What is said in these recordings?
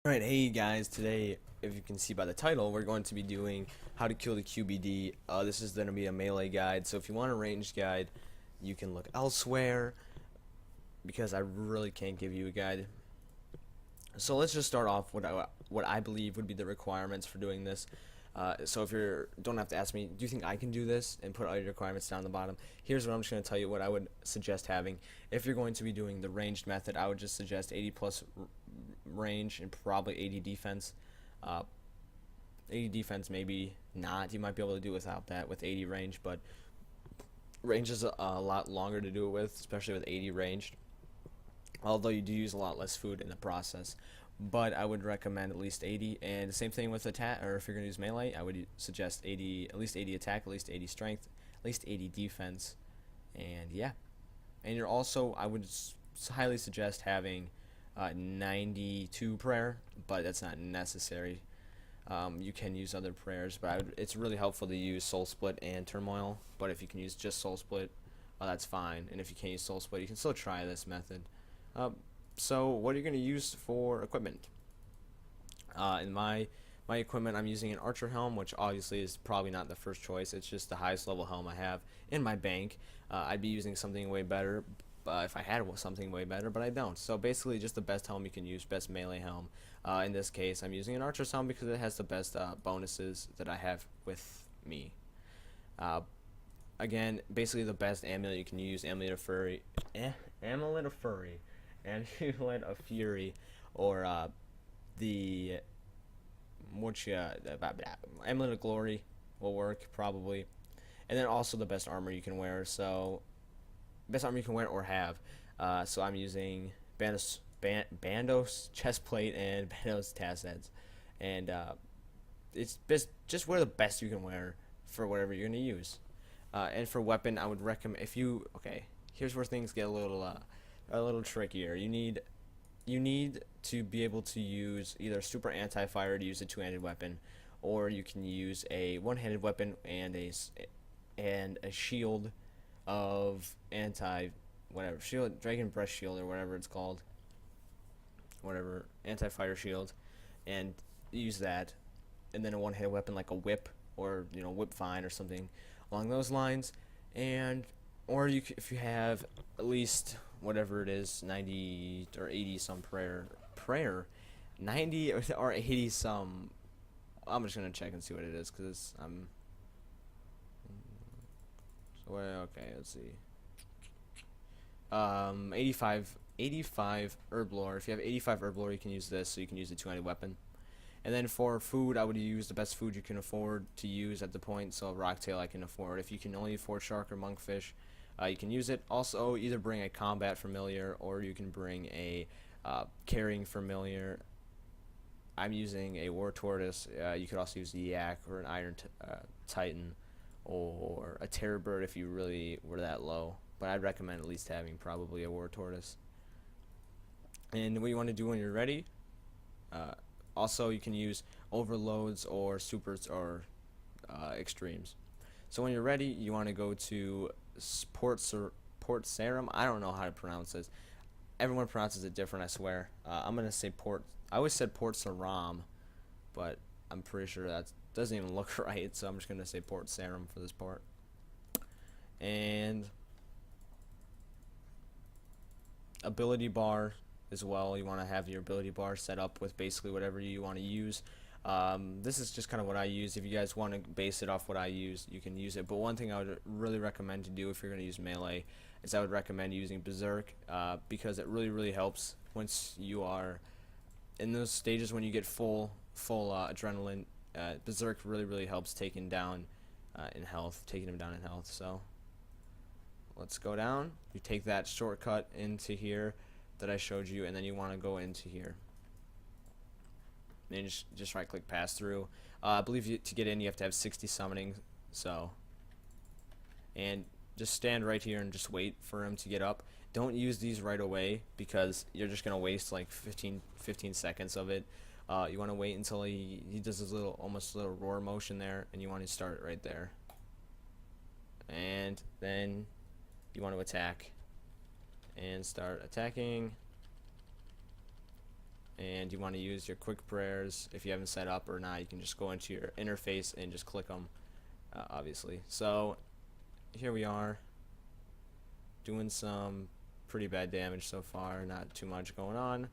Alright, hey guys, today, if you can see by the title, we're going to be doing how to kill the QBD. This is going to be a melee guide, so if you want a ranged guide, you can look elsewhere, because I really can't give you a guide. So let's just start off with what I believe would be the requirements for doing this. So if don't have to ask me, do you think I can do this, and put all your requirements down the bottom. Here's what I'm just going to tell you what I would suggest having. If you're going to be doing the ranged method, I would just suggest 80 plus range and probably 80 defense. 80 defense maybe not. You might be able to do without that with 80 range, but range is a lot longer to do it with, especially with 80 ranged. Although you do use a lot less food in the process. But I would recommend at least 80, and the same thing with attack, or if you're going to use melee, I would suggest 80, at least 80 attack, at least 80 strength, at least 80 defense, and yeah. And you're also, I would highly suggest having 92 prayer, but that's not necessary. You can use other prayers, but it's really helpful to use Soul Split and Turmoil, but if you can use just Soul Split, that's fine, and if you can't use Soul Split, you can still try this method. So what are you going to use for equipment? In my equipment, I'm using an archer helm, which obviously is probably not the first choice. It's just the highest level helm I have in my bank. I'd be using something way better if I had something way better, but I don't. So basically just the best helm you can use, best melee helm. In this case, I'm using an archer's helm because it has the best bonuses that I have with me. Again, basically the best amulet you can use, Amulet of Fury, Amulet of Fury, Amulet of Fury, or the Amulet of Glory will work probably, and then also the best armor you can wear. So best armor you can wear or have. So I'm using Bandos chestplate and Bandos tassets, and it's just wear the best you can wear for whatever you're gonna use. And for weapon, I would recommend here's where things get a little trickier. You need to be able to use either super anti-fire to use a two-handed weapon, or you can use a one-handed weapon and a shield of shield, dragon breast shield, or whatever it's called, whatever, anti-fire shield, and use that, and then a one-handed weapon like a whip, or whip fine or something along those lines. And or if you have at least whatever it is, 90 or 80 some prayer 90 or 80 some. I'm just gonna check and see what it is, because okay, let's see. 85 herb lore. If you have 85 herb lore, you can use this, so you can use a two-handed weapon. And then for food, I would use the best food you can afford to use at the point. So rocktail I can afford. If you can only afford shark or monkfish, you can use it. Also, either bring a combat familiar, or you can bring a carrying familiar. I'm using a war tortoise. You could also use the yak or an iron titan, or a terror bird if you really were that low. But I'd recommend at least having probably a war tortoise. And what you want to do when you're ready, also you can use overloads or supers or extremes. So when you're ready, you want to go to Port Sarum. I don't know how to pronounce this. Everyone pronounces it different, I swear. I'm gonna say I always said Port Saram, but I'm pretty sure that doesn't even look right. So I'm just gonna say Port Sarum for this part. And ability bar as well. You want to have your ability bar set up with basically whatever you want to use. This is just kind of what I use. If you guys want to base it off what I use, you can use it. But one thing I would really recommend to do if you're going to use melee is I would recommend using Berserk, because it really helps once you are in those stages when you get full adrenaline. Berserk really helps taking him down in health. So let's go down. You take that shortcut into here that I showed you, and then you want to go into here. And just right click pass through. I believe to get in you have to have 60 summoning. So, and just stand right here and just wait for him to get up. Don't use these right away, because you're just gonna waste like 15 seconds of it. You want to wait until he does his almost little roar motion there, and you want to start right there. And then you want to attack and start attacking, and you want to use your quick prayers. If you haven't set up or not, you can just go into your interface and just click them, obviously. So here we are, doing some pretty bad damage so far, not too much going on.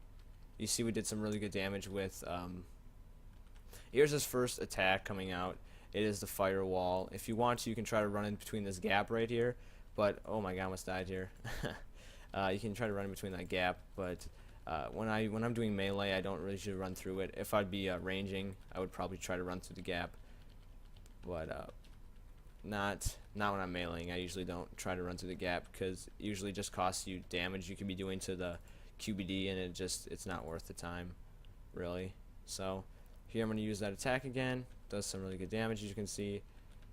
You see we did some really good damage with, here's his first attack coming out. It is the firewall. If you want to, you can try to run in between this gap right here, but, oh my god, I almost died here. You can try to run in between that gap, but when I'm doing melee, I don't really usually run through it. If I'd be ranging, I would probably try to run through the gap, but not when I'm meleeing. I usually don't try to run through the gap because it usually just costs you damage you could be doing to the QBD, and it's not worth the time, really. So here I'm going to use that attack again. Does some really good damage, as you can see.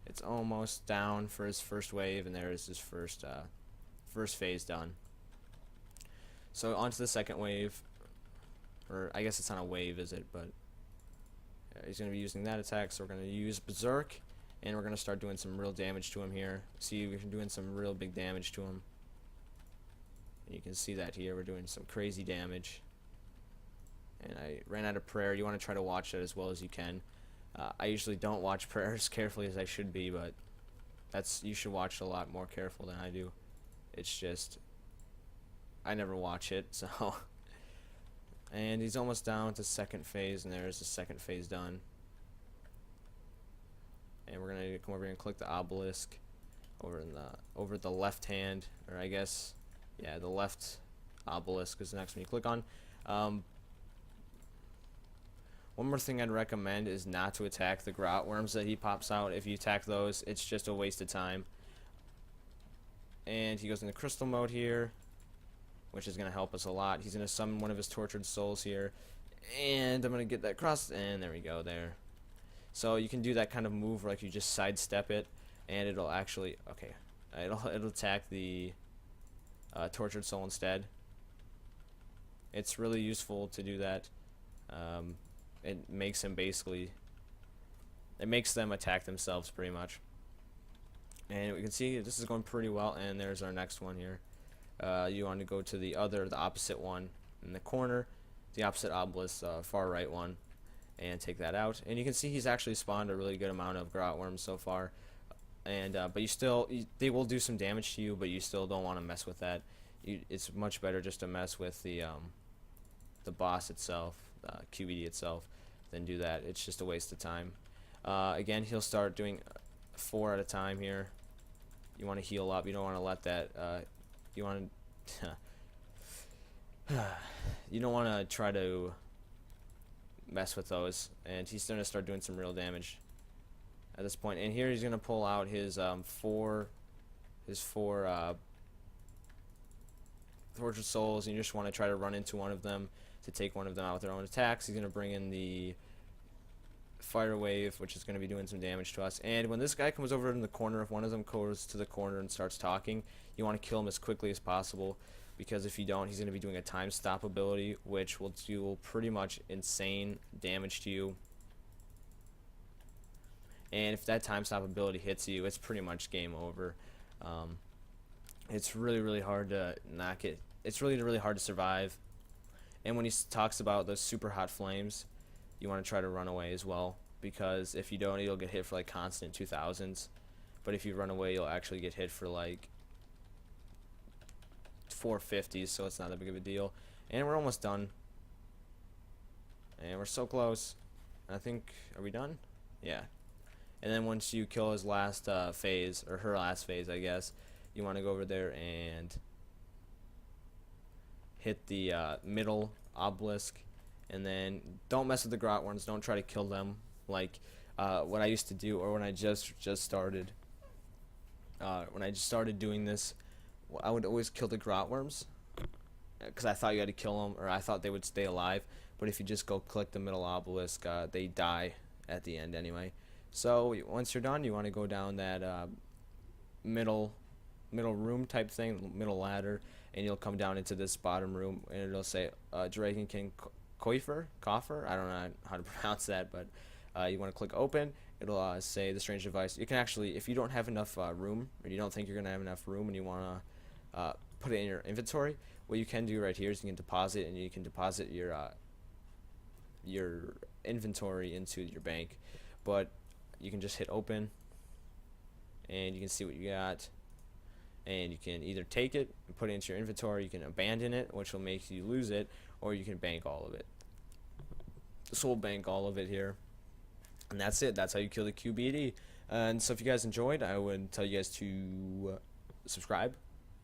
It's almost down for his first wave, and there is his first phase done. So on to the second wave, or I guess it's not a wave, is it? But he's going to be using that attack, so we're going to use Berserk, and we're going to start doing some real damage to him here. See, we're doing some real big damage to him. And you can see that here, we're doing some crazy damage. And I ran out of prayer. You want to try to watch that as well as you can. I usually don't watch prayer as carefully as I should be, but you should watch it a lot more careful than I do. It's just, I never watch it, so. And he's almost down to second phase, and there's the second phase done. And we're gonna come over here and click the obelisk over the left hand, or I guess, yeah, the left obelisk is the next one you click on. One more thing I'd recommend is not to attack the grot worms that he pops out. If you attack those, it's just a waste of time. And he goes into crystal mode here, which is going to help us a lot. He's going to summon one of his tortured souls here. And I'm going to get that cross, and there we go, there. So you can do that kind of move where like you just sidestep it, and it'll actually, okay, it'll attack the tortured soul instead. It's really useful to do that. It makes them attack themselves pretty much. And we can see this is going pretty well, and there's our next one here. You want to go to the opposite one in the corner, the opposite obelisk, far right one, and take that out. And you can see he's actually spawned a really good amount of grot worms so far. And but they will do some damage to you, but you still don't want to mess with that. It's much better just to mess with the boss itself, QBD itself, than do that. It's just a waste of time. Again, he'll start doing 4 at a time here. You want to heal up. You don't want to let that. You want to. You don't want to try to mess with those. And he's going to start doing some real damage at this point. And here he's going to pull out his four tortured souls, and you just want to try to run into one of them to take one of them out with their own attacks. He's going to bring in the fire wave, which is going to be doing some damage to us. And when this guy comes over in the corner, if one of them goes to the corner and starts talking, you want to kill him as quickly as possible, because if you don't, he's going to be doing a time stop ability, which will do pretty much insane damage to you. And if that time stop ability hits you, it's pretty much game over. It's really hard to knock it. It's really hard to survive. And when he talks about those super hot flames, you want to try to run away as well, because if you don't, you'll get hit for like constant 2000s. But if you run away, you'll actually get hit for like 450s, so it's not that big of a deal. And we're almost done. And we're so close. I think, are we done? Yeah. And then once you kill his last phase, or her last phase, I guess, you want to go over there and hit the middle obelisk, and then don't mess with the grot worms. Don't try to kill them like what I used to do, or when I just started. When I just started doing this, I would always kill the grot worms because I thought you had to kill them, or I thought they would stay alive. But if you just go click the middle obelisk, they die at the end anyway. So once you're done, you want to go down that middle room type thing, middle ladder, and you'll come down into this bottom room, and it'll say Dragon King Coffer. I don't know how to pronounce that, but you want to click open. It'll say the strange device. You can actually, if you don't have enough room, or you don't think you're gonna have enough room, and you want to put it in your inventory, what you can do right here is you can deposit, and you can deposit your your inventory into your bank. But you can just hit open, and you can see what you got. And you can either take it and put it into your inventory, you can abandon it, which will make you lose it, or you can bank all of it. So we'll bank all of it here. And that's it. That's how you kill the QBD. And so if you guys enjoyed, I would tell you guys to subscribe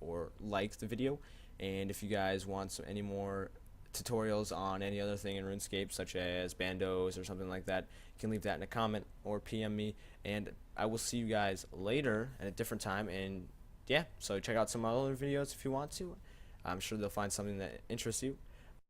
or like the video. And if you guys want any more tutorials on any other thing in RuneScape, such as bandos or something like that, you can leave that in a comment or PM me. And I will see you guys later at a different time. And yeah, so check out some other videos if you want to. I'm sure they'll find something that interests you.